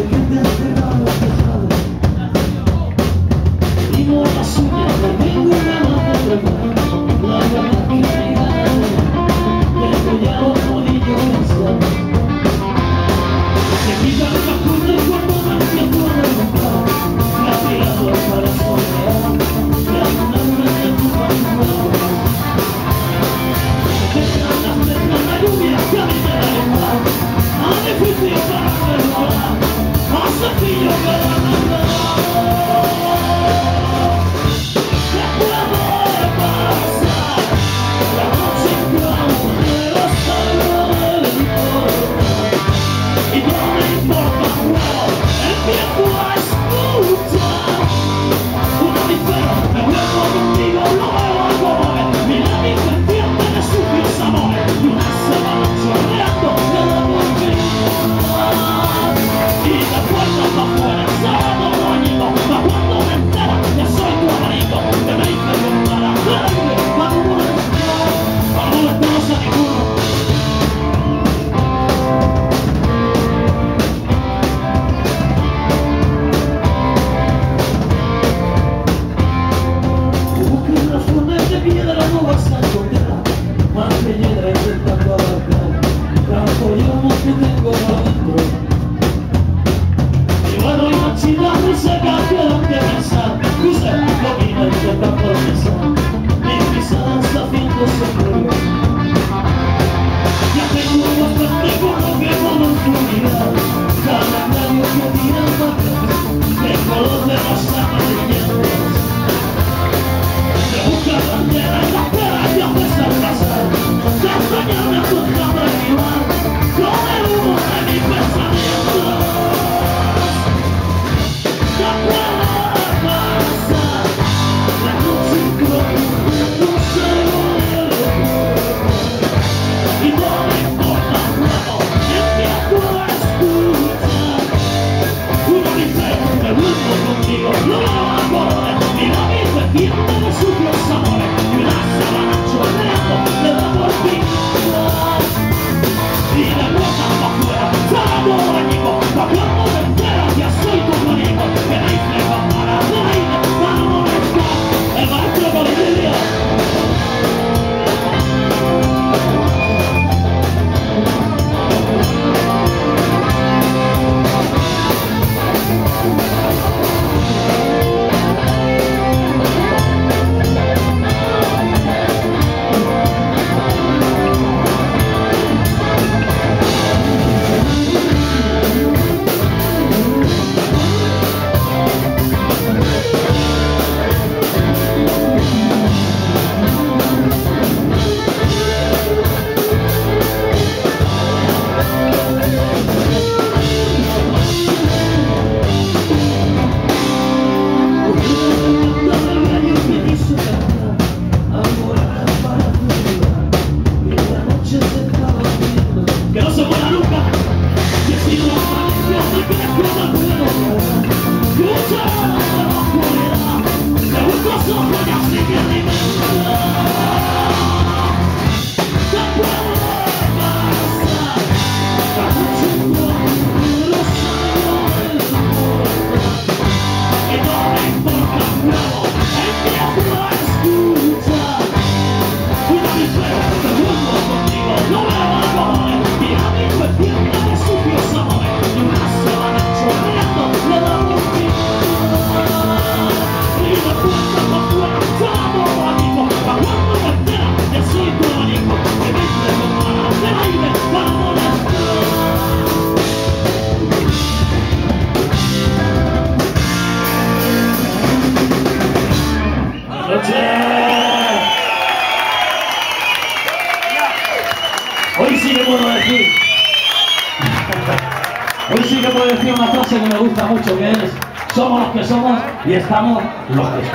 que te has pegado pesado. Digo las uñas, no tengo ganas de trebar. La verdad que me gana, tengo ya los nudillos cansados. Se quitan las cosas cuando me empiezo a remontar. Me ha tirado para solear, me ha mandado una lluvia a tu lado. Se quedan las letras, la lluvia que a mí me da igual. Más difícil para perdonar, más sencillo para andar. ¿Qué puede pasar? La noche que aún me salgo del entorno. Y no me importa un huevo, empiezo a escuchar. Un audífono, me vuelvo contigo, no veo algo mover. Mira mi intención de sucios amores. Y una semana chorreando de la morfina. Y de puertas pa' afuera, sábado domingo. Pa' cuando me entera, ya soy tu abanico. Que me hice con para adelante, pa' no molestarnos a ninguno. Piedra no vas a encontrar, más que hiedra intentando abarcar tanto yomo que tengo dentro. Y bueno, y machinazo y seca quedan que pensar. Usted lo que me intenta progresar, mi pisada está haciéndose fuego. Ya tengo bastante con lo que puedo estudiar. Calendario que tiran marcas, de color de los amarillentos. Busca bandera en la cara y apuesta al pasar. Te extrañarme a tu cama rival, con el humo de mis pensamientos. ¿Qué puede pasar? La noche crujendo se vuelve y no me importa un huevo, empiezo a escuchar. Uno dice, me vuelvo contigo, no me va a correr. Mira mi intención de sucios amores. Y una sábana chorreando de la morfina. Y de puertas pa' afuera, sábado domingo. Pa' cuando me enteras, ya soy tu amigo. Que me hice para adelante, para no molestar. El maestro Bolivia. Que no se muera nunca, que si no aparece que después del vuelo escucha la oscuridad de vuestros ojos ya sin que alimentar. ¿Qué puede pasar? La noche cuando los salgo del mundo y no me importa un huevo, empiezo a escuchar. Una diferencia, me vuelvo contigo, no me va a cojones. Y a mi cuestión de sucios amores. Y una sábana chorreando de la morfina. Y de puertas pa' afuera, sábado domingo. Pa' cuando me entera, ya soy tu abanico. Que me hice con ganas de baile para molestar. Buenas noches. Hoy sí que puedo decir, una frase que me gusta mucho, que es: somos los que somos y estamos los que estamos.